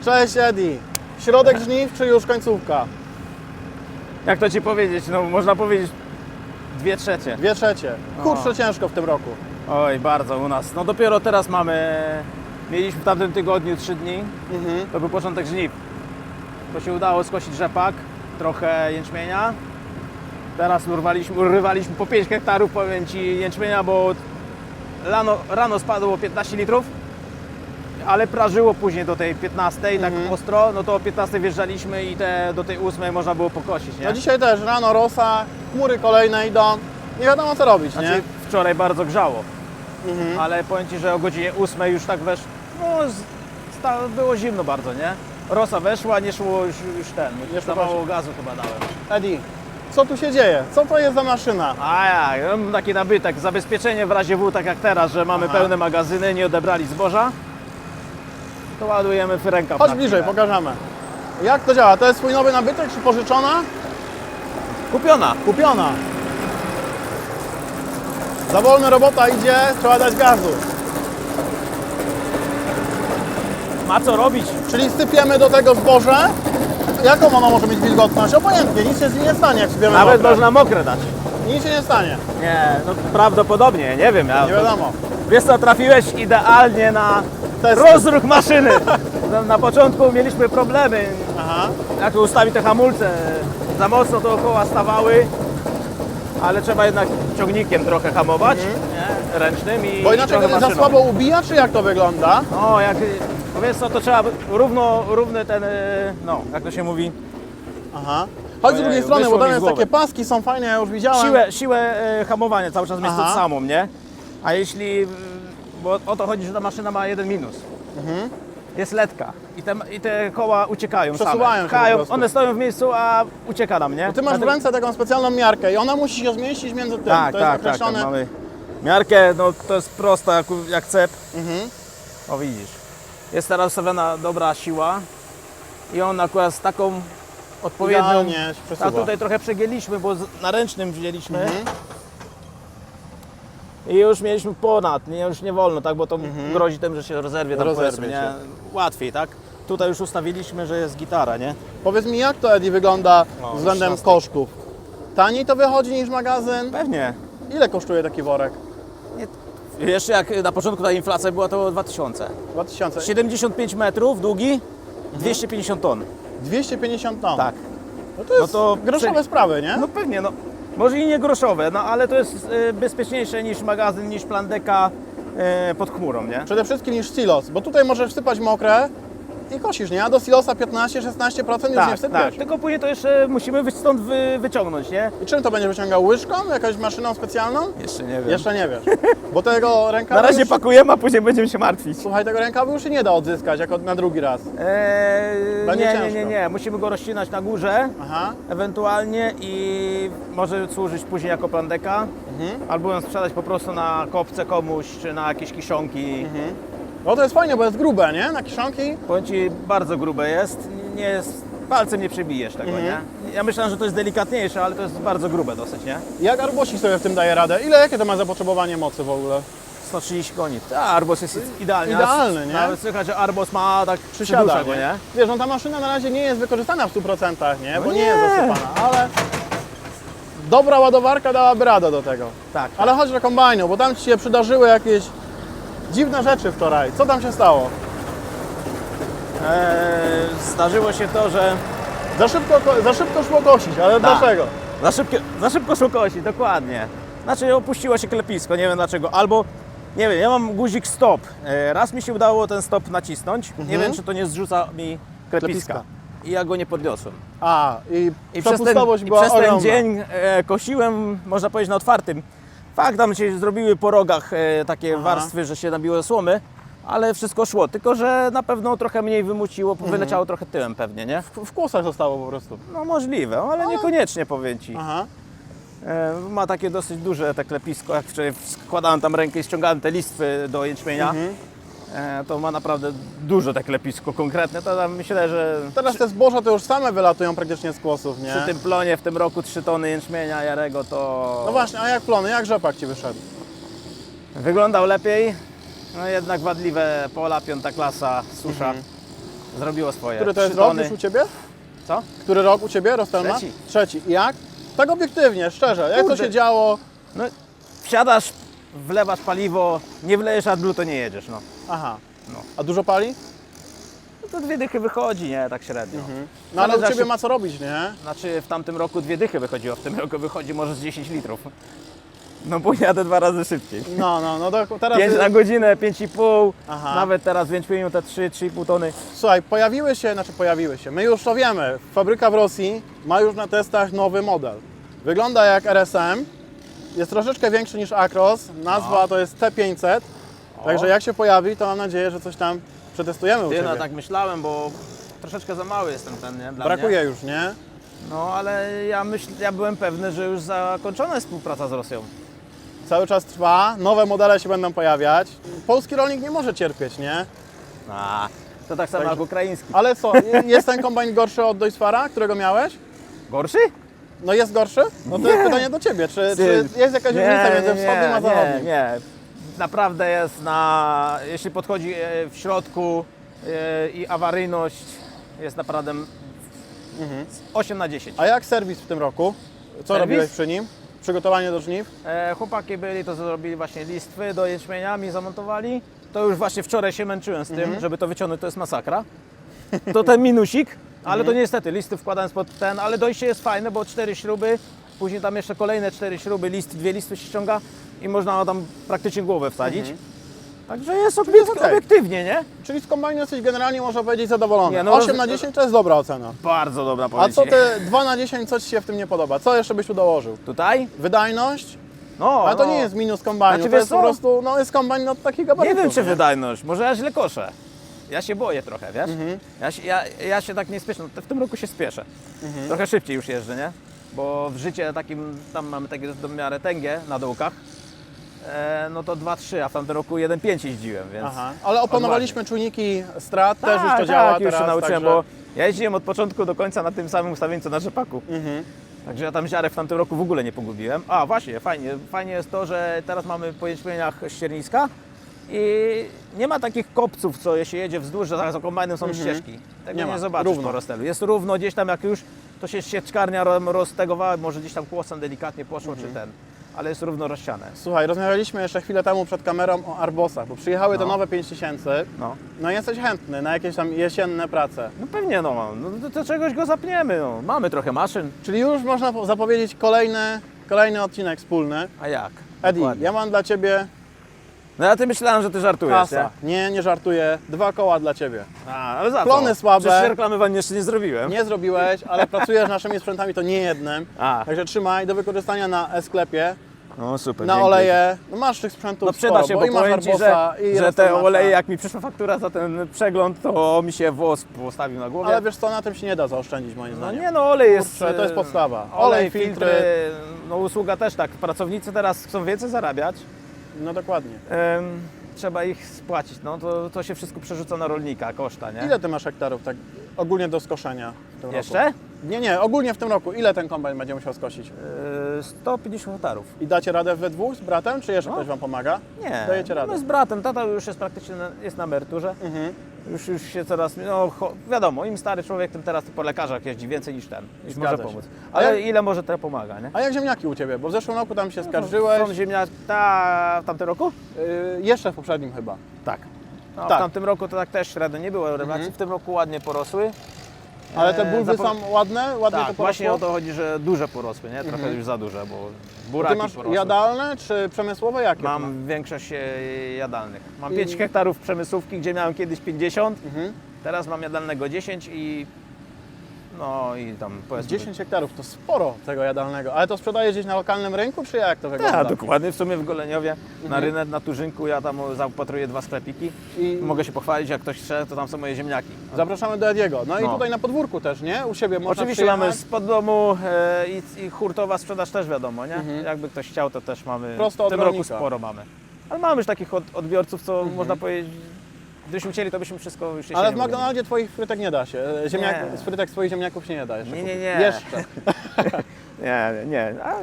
Cześć Edi. Środek żniw czy już końcówka? Jak to Ci powiedzieć? No można powiedzieć 2/3. 2/3. Kurczę, ciężko w tym roku. Oj, bardzo u nas. No dopiero teraz mieliśmy w tamtym tygodniu 3 dni. To był początek żniw. To się udało skosić rzepak, trochę jęczmienia. Teraz urywaliśmy po 5 hektarów, powiem Ci, jęczmienia, bo rano spadło 15 litrów, ale prażyło później do tej 15, tak ostro, no to o 15 wjeżdżaliśmy i do tej 8 można było pokosić, nie? No dzisiaj też rano rosa, chmury kolejne idą. Nie wiadomo co robić, nie? Znaczy, wczoraj bardzo grzało, ale powiem Ci, że o godzinie 8 już tak było zimno bardzo, nie? Rosa weszła, nie szło już Nie szło za mało gazu chyba dałem. Edi, co tu się dzieje? Co to jest za maszyna? A ja mam taki nabytek, zabezpieczenie w razie W, tak jak teraz, że mamy pełne magazyny, nie odebrali zboża, to ładujemy w rękaw. Chodź na bliżej, chwilę. pokażemy. Jak to działa? To jest twój nowy nabytek czy pożyczona? Kupiona. Kupiona. Za wolno robota idzie, trzeba dać gazu. Ma co robić. Czyli sypiemy do tego zboże. Jaką ono może mieć wilgotność? Obojętnie, nic się z nim nie stanie, jak sypiemy Nawet mokre. można mokre dać. Nic się nie stanie, Nie, no prawdopodobnie, nie wiem. nie wiadomo. Wiesz co, trafiłeś idealnie na Testy. rozruch maszyny. Na początku mieliśmy problemy, Aha. jak to ustawić te hamulce. Za mocno dookoła stawały, ale trzeba jednak ciągnikiem trochę hamować, nie? Ręcznym i Bo inaczej trochę to za maszyną. słabo ubija, czy jak to wygląda? No, no wiesz co, to trzeba równy ten, no, jak to się mówi, Aha. Chodź z Ojej, drugiej strony, bo wyszło tam mi z jest głowy. takie paski, są fajne, ja już widziałem. siłę hamowania cały czas mieć Aha. tą samą, nie? A jeśli, bo o to chodzi, że ta maszyna ma jeden minus. Jest letka i te koła uciekają Przesuwają się same. po prostu. One stoją w miejscu, a ucieka nam, nie? Ty masz w ręce taką specjalną miarkę i ona musi się zmieścić między tym. Tak, to jest tak, określone. mamy miarkę, no to jest prosta jak cep. O widzisz, jest teraz ustawiona dobra siła i on akurat z taką odpowiednią... Idealnie się A przesuwa. tutaj trochę przegięliśmy, bo na ręcznym wzięliśmy. I już mieliśmy ponad, już nie wolno, tak, bo to grozi tym, że się rozerwie tam, Rozerwie powiedzmy, się. nie? Łatwiej, tak? Tutaj już ustawiliśmy, że jest gitara, nie? Powiedz mi, jak to Edi wygląda No, względem 16. kosztów? Taniej to wychodzi niż magazyn? Pewnie. Ile kosztuje taki worek? Jeszcze jak na początku ta inflacja była, to 2000. 2000. 75 metrów długi, 250 ton. 250 ton. Tak. No to jest No to groszowe sprawy, nie? No pewnie, no. Może i nie groszowe, no ale to jest bezpieczniejsze niż magazyn, niż plandeka pod chmurą, nie? Przede wszystkim niż silos, bo tutaj możesz wsypać mokre i kosisz, nie? A do silosa 15-16% już nie wsypiesz. Tylko później to jeszcze musimy stąd wyciągnąć, nie? I czym to będziesz wyciągał? Łyżką? Jakąś maszyną specjalną? Jeszcze nie wiem. Jeszcze nie wiesz. Bo tego rękawa Na razie już... pakujemy, a później będziemy się martwić. Słuchaj, tego rękawa już się nie da odzyskać jako na drugi raz. Będzie ciężko. Nie. Musimy go rozcinać na górze, Aha. ewentualnie i może służyć później jako plandeka, albo ją sprzedać po prostu na kopce komuś, czy na jakieś kiszonki. No to jest fajne, bo jest grube, nie? Na kiszonki. Powiem Ci, bardzo grube jest, nie jest, palcem nie przebijesz tego, nie? Ja myślałem, że to jest delikatniejsze, ale to jest bardzo grube dosyć, nie? Jak arbosik sobie w tym daje radę? Jakie to ma zapotrzebowanie mocy w ogóle? 130 koni. Arbos jest idealny. Idealny, nie? Nawet słychać, że Arbos ma tak Przysiada, przydusza go, nie? nie? Wiesz, no ta maszyna na razie nie jest wykorzystana w 100%, nie? No Bo nie nie. jest zasypana, ale dobra ładowarka dałaby radę do tego. Tak. Ale chodź do kombajnu, bo tam Ci się przydarzyły jakieś dziwne rzeczy wczoraj. Co tam się stało? Zdarzyło się to, że Za szybko szło kosić, ale dlaczego? za szybko szło kosić, dokładnie. Znaczy opuściło się klepisko, nie wiem dlaczego. Albo, nie wiem, ja mam guzik stop. Raz mi się udało ten stop nacisnąć. Nie wiem, czy to nie zrzuca mi klepiska. I ja go nie podniosłem. A, i I przez ten, przepustowość i była przez ten ogromna. dzień kosiłem, można powiedzieć, na otwartym. Fakt, tam się zrobiły po rogach takie warstwy, że się nabiło słomy, ale wszystko szło. Tylko, że na pewno trochę mniej wymuciło, wyleciało trochę tyłem pewnie, nie? W kłosach zostało po prostu. No możliwe, ale niekoniecznie, powiem Ci. Aha. Ma takie dosyć duże te klepisko, jak wczoraj składałem tam rękę i ściągałem te listwy do jęczmienia. To ma naprawdę duże te klepisko konkretne, to tam myślę, że Teraz te zboża to już same wylatują praktycznie z kłosów, nie? przy tym plonie w tym roku 3 tony jęczmienia jarego to No właśnie, a jak plony, jak rzepak Ci wyszedł? wyglądał lepiej. No jednak wadliwe pola, 5. klasa, susza. zrobiło swoje. Który to jest 3 rok tony. już u Ciebie? Co? Który rok u Ciebie Rostelma? Trzeci. Trzeci. I jak? Tak obiektywnie, szczerze, jak to Kurde. się działo? No, wsiadasz, wlewasz paliwo, nie wlejesz AdBlue, to nie jedziesz, no. Aha. No. A dużo pali? No to 2 dychy wychodzi, nie? Tak średnio. No ale u Zależy, Ciebie jak ma co robić, nie? Znaczy w tamtym roku 2 dychy wychodziło, w tym roku wychodzi może z 10 litrów. No bo jadę 2 razy szybciej. No to teraz... 5 na godzinę, 5,5, Aha. nawet teraz w Jęczmieniu te 3,5 tony. Słuchaj, pojawiły się, my już to wiemy, fabryka w Rosji ma już na testach nowy model. Wygląda jak RSM, jest troszeczkę większy niż Acros, nazwa to jest T500, także jak się pojawi, to mam nadzieję, że coś tam przetestujemy u Ty, Ciebie. no tak myślałem, bo troszeczkę za mały jestem ten, nie? Dla Brakuje mnie. już, nie? No ale ja byłem pewny, że już zakończona jest współpraca z Rosją. Cały czas trwa, nowe modele się będą pojawiać. Polski rolnik nie może cierpieć, nie? A, to tak samo Także- jak ukraiński. Ale co, jest ten kombajn gorszy od Deutz-Fahra, którego miałeś? Gorszy? No jest gorszy? No to jest pytanie do Ciebie, czy jest jakaś różnica między wschodnim a zachodnim? Nie. Naprawdę jest jeśli podchodzi w środku i awaryjność jest naprawdę 8 na 10. A jak serwis w tym roku? Co Serwis? robiłeś przy nim? Przygotowanie do żniw? Chłopaki byli, to zrobili właśnie listwy do jęczmienia, mi zamontowali. To już właśnie wczoraj się męczyłem z tym, żeby to wyciągnąć, to jest masakra. To ten minusik, ale to niestety, listy wkładałem spod ten, ale dojście jest fajne, bo 4 śruby, później tam jeszcze kolejne 4 śruby, 2 listy się ściąga i można tam praktycznie głowę wsadzić. Także jest jest okej. obiektywnie, nie? Czyli z kombajnu jesteś generalnie, można powiedzieć, zadowolony. Nie, no 8 na 10 to jest dobra ocena. Bardzo dobra A powiedz. co te 2 na 10, co Ci się w tym nie podoba? Co jeszcze byś tu dołożył? Tutaj? Wydajność? No, Ale to no. nie jest minus kombajnu, Znaczy, to jest wiesz po co? prostu, no jest kombajn od takich gabarytów. Nie wiem, czy nie? wydajność, może ja źle koszę. Ja się boję trochę, wiesz? Ja się tak nie spieszę, no, w tym roku się spieszę. Trochę szybciej już jeżdżę, nie? Bo w życie takim, tam mamy takie do miarę tęgie na dołkach, no to 2,3, a w tamtym roku 1,5 jeździłem, więc... Aha. Ale opanowaliśmy czujniki strat, też już to tak, działa tak, już teraz. się nauczyłem, także... bo ja jeździłem od początku do końca na tym samym ustawieniu co na rzepaku. Także ja tam ziarę w tamtym roku w ogóle nie pogubiłem. A właśnie, fajnie jest to, że teraz mamy po jęczmieniach ścierniska i nie ma takich kopców, co się jedzie wzdłuż, że za kombajnem są ścieżki. Tego Nie nie, ma, zobaczysz równo. po Rostelu. Jest równo, gdzieś tam jak już to się sieczkarnia roztegowała, może gdzieś tam kłosem delikatnie poszło czy ten, ale jest równo rozsiane. Słuchaj, rozmawialiśmy jeszcze chwilę temu przed kamerą o Arbosach, bo przyjechały te No. nowe 5000. No. No jesteś chętny na jakieś tam jesienne prace. No pewnie no, to czegoś go zapniemy, no. Mamy trochę maszyn. Czyli już można zapowiedzieć kolejny odcinek wspólny. A jak? Eddie, Dokładnie. ja mam dla Ciebie No ja ty myślałem, że ty żartujesz, kasa. Nie żartuję. 2 koła dla Ciebie. A, ale za Plony co? słabe. Przecież reklamy wam jeszcze nie zrobiłem. Nie zrobiłeś, ale pracujesz z naszymi sprzętami, to nie jednym. A. Także trzymaj do wykorzystania na e-sklepie, No super, na dzięki. oleje. No masz tych sprzętów No przyda sporo, się, bo bo i masz powiem Ci, Arbosa, i że te Rostelmacha. oleje, jak mi przyszła faktura za ten przegląd, to mi się włos postawił na głowie. Ale wiesz co, na tym się nie da zaoszczędzić moim No zdaniem. nie no, olej jest... Kurczę, to jest podstawa. Olej, filtry, no usługa też tak. Pracownicy teraz chcą więcej zarabiać. No dokładnie. Trzeba ich spłacić, no to się wszystko przerzuca na rolnika, koszta, nie? Ile Ty masz hektarów tak ogólnie do skoszenia w tym Jeszcze? roku? Nie, ogólnie w tym roku. Ile ten kombajn będzie musiał skosić? 150 hektarów. I dacie radę we dwóch z bratem, czy jeszcze No. ktoś Wam pomaga? Nie, Dajecie radę. my z bratem, tata już jest praktycznie jest na emeryturze. Już się coraz, no wiadomo, im stary człowiek, tym teraz po lekarzach jeździ więcej niż ten, niż Zgadza może się. pomóc. A Ale jak- ile może to pomaga, nie? A jak ziemniaki u Ciebie? Bo w zeszłym roku tam się skarżyłeś. Są ziemniaki, w tamtym roku? Jeszcze w poprzednim chyba. Tak. No, Tak. W tamtym roku to tak też średnio nie było rewelacji, w tym roku ładnie porosły. Ale te bulwy zapo- są ładne? Ładnie Tak, to właśnie o porosło? to chodzi, że duże porosły, nie? Trochę już za duże, bo Ty buraki masz porosły. jadalne czy przemysłowe? Jakie? to masz? Mam większość jadalnych. Mam I- 5 hektarów przemysłówki, gdzie miałem kiedyś 50, teraz mam jadalnego 10 i no i tam powiedzmy... 10 hektarów to sporo tego jadalnego. Ale to sprzedajesz gdzieś na lokalnym rynku, czy jak to wygląda? Tak, dokładnie, w sumie w Goleniowie, na rynek, na Turzynku, ja tam zaopatruję 2 sklepiki I mogę się pochwalić, jak ktoś chce, to tam są moje ziemniaki. zapraszamy do Ediego. No i No. tutaj na podwórku też, nie? U siebie można Oczywiście przyjechać. mamy spod domu i hurtowa sprzedaż też wiadomo, nie? Jakby ktoś chciał, to też mamy, Prosto w od tym roku rolnika. sporo mamy. Ale mamy już takich odbiorców, co można powiedzieć, gdybyśmy chcieli, to byśmy wszystko już Ale w jesienią McDonaldzie Twoich frytek nie da się. Nie. Z frytek swoich ziemniaków się nie da jeszcze. Nie. kupić. Jeszcze. Nie. A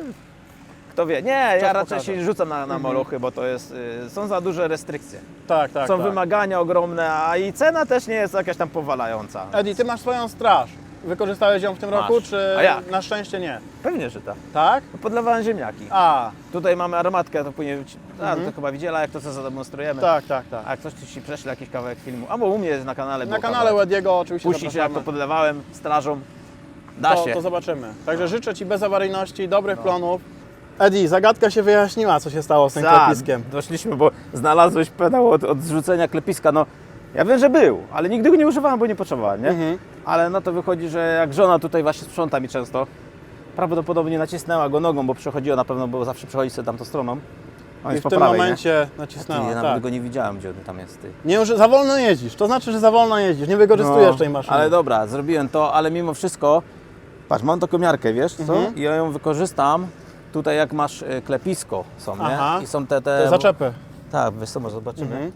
Kto wie. Nie, ja raczej pokaże. się rzucam na molochy, bo to jest, są za duże restrykcje. Tak, tak, Są tak. wymagania ogromne, a i cena też nie jest jakaś tam powalająca. Eddie, ty masz swoją straż. Wykorzystałeś ją w tym Masz. roku, czy A jak? na szczęście nie? Pewnie, że tak. Tak? Podlewałem ziemniaki. A, Tutaj mamy aromatkę, to później, to chyba widziela, jak to co zademonstrujemy. tak, tak, tak. A jak ktoś ci prześle jakiś kawałek filmu, albo u mnie jest na kanale. Na był kanale kawałek. Ediego oczywiście Puści się, jak to zapraszamy. podlewałem strażą. Da się. To zobaczymy. Także życzę Ci bezawaryjności, dobrych plonów. Eddie, zagadka się wyjaśniła, co się stało z tym klepiskiem. Doszliśmy, bo znalazłeś pedał od zrzucenia klepiska. No, ja wiem, że był, ale nigdy go nie używałem, bo nie potrzebowałem, nie? Ale no to wychodzi, że jak żona tutaj właśnie sprząta mi często, prawdopodobnie nacisnęła go nogą, bo przechodziła na pewno, bo zawsze przechodzi sobie tamtą stroną. On I jest w po tym prawej, momencie nie? nacisnęła. Ja nawet Tak. go nie widziałem, gdzie on tam jest. Ty. Nie, za wolno jeździsz. To znaczy, że za wolno jeździsz. Nie wykorzystujesz tej maszyny. Ale dobra, zrobiłem to, ale mimo wszystko, patrz, mam taką miarkę, wiesz co? I ja ją wykorzystam tutaj, jak masz klepisko są, nie? Aha. I są te Te zaczepy. Tak, wiesz co, może zobaczymy.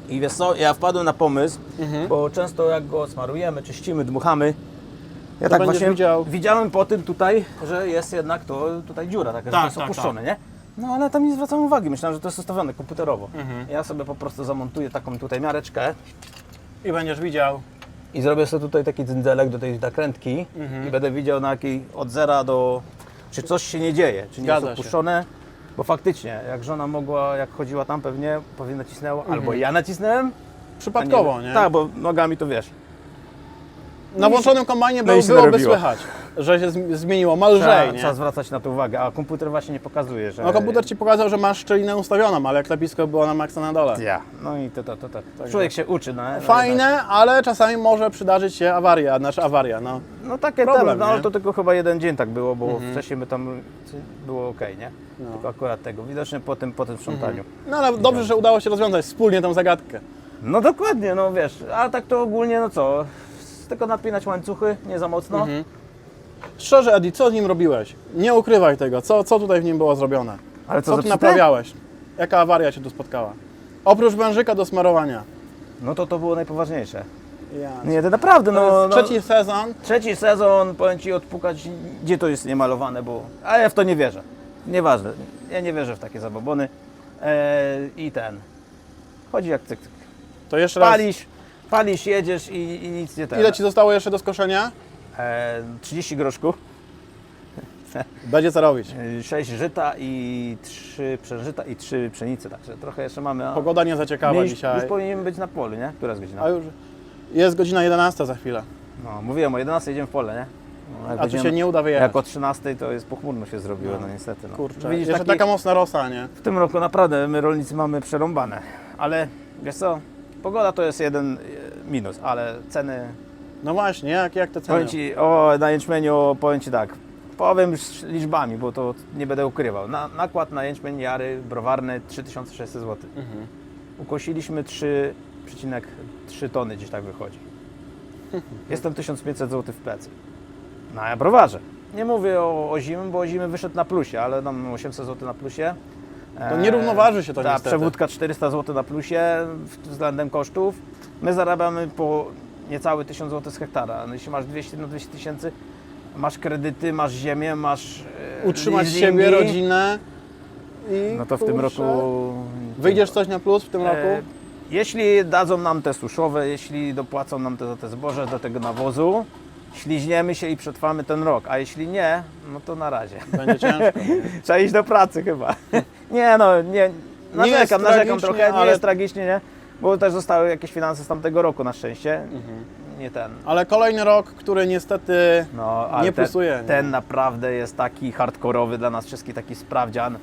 I wiesz co, ja wpadłem na pomysł, bo często jak go smarujemy, czyścimy, dmuchamy, ja tak będziesz właśnie widział. widziałem po tym tutaj, że jest jednak to tutaj dziura, taka, że Tak, to jest tak, opuszczone, nie? No ale tam nie zwracam uwagi, myślałem, że to jest ustawione komputerowo. Ja sobie po prostu zamontuję taką tutaj miareczkę I będziesz widział. i zrobię sobie tutaj taki cyndzelek do tej nakrętki i będę widział na jakiej od zera do... czy coś się nie dzieje, czy nie Zgadza jest się. opuszczone. Bo faktycznie, jak żona mogła, jak chodziła tam pewnie nacisnęła, albo ja nacisnąłem. a Przypadkowo, nie? Tak, bo nogami to wiesz. Na włączonym kombajnie no i się byłoby narobiło. słychać, że się zmieniło, ma lżej, nie? Trzeba zwracać na to uwagę, a komputer właśnie nie pokazuje, że... No komputer Ci pokazał, że masz szczelinę ustawioną, ale klepisko było na maksa na dole. Ja. No i to. Człowiek się uczy, no. Fajne, ale czasami może przydarzyć się awaria, no. No takie Problem, ten, no ale nie? to tylko chyba jeden dzień tak było, bo wcześniej my tam było ok, nie? Tylko akurat tego, widocznie po tym sprzątaniu. No ale dobrze, że udało się rozwiązać wspólnie tę zagadkę. No dokładnie, no wiesz, a tak to ogólnie, no co, tylko napinać łańcuchy, nie za mocno. Szczerze, Eddie, co z nim robiłeś? Nie ukrywaj tego, co tutaj w nim było zrobione? Ale Co ty zepsute? naprawiałeś? Jaka awaria Cię tu spotkała? Oprócz wężyka do smarowania. No to było najpoważniejsze. Ja. Nie, to naprawdę, To no, jest trzeci sezon. trzeci sezon, powiem Ci odpukać, gdzie to jest niemalowane, bo... A ja w to nie wierzę. Nieważne, ja nie wierzę w takie zabobony. I ten, chodzi jak cyk, cyk. To jeszcze raz, Palisz, jedziesz i nic nie ten. ile Ci zostało jeszcze do skoszenia? 30 groszków, Będzie co robić. 6 żyta i 3 przężyta i 3 pszenice, także trochę jeszcze mamy. A Pogoda nie zaciekawa już dzisiaj. powinien być na polu, nie? Która jest godzina? A już jest godzina 11 za chwilę. No, mówiłem o 11 idziemy w pole, nie? No, jak A tu będziemy- się nie uda wyjechać. Jak o 13 to jest pochmurno się zrobiło, no niestety. No. Kurczę, Widzisz, jeszcze taki, taka mocna rosa, nie? w tym roku naprawdę my rolnicy mamy przerąbane, ale wiesz co, pogoda to jest jeden minus, ale ceny, No właśnie, jak te ceny? powiem Ci, na jęczmieniu powiem Ci tak, powiem już liczbami, bo to nie będę ukrywał. Nakład na jęczmień jary browarny 3600 zł. Ukosiliśmy 3,3 tony, gdzieś tak wychodzi. Jestem 1500 zł w plecy. Na browarze. Nie mówię o zimym, bo o zimy wyszedł na plusie, ale tam 800 zł na plusie. To nie równoważy się to Ta niestety. przewódka 400 zł na plusie względem kosztów. My zarabiamy po niecałe 1000 zł z hektara. No jeśli masz 200 na 200 tysięcy, masz kredyty, masz ziemię, masz Utrzymać leasingi, siebie, rodzinę i no to w tym kurczę, roku... Wyjdziesz coś na plus w tym roku? Jeśli dadzą nam te suszowe, jeśli dopłacą nam za te zboże do tego nawozu, śliźniemy się i przetrwamy ten rok, a jeśli nie, no to na razie. Będzie ciężko. Trzeba iść do pracy chyba. Nie no, nie, narzekam tragicznie, trochę, nie ale- jest tragicznie, nie? Bo też zostały jakieś finanse z tamtego roku na szczęście. Nie ten. Ale kolejny rok, który niestety No, ale nie plusuje. ten naprawdę jest taki hardkorowy dla nas wszystkich, taki sprawdzian.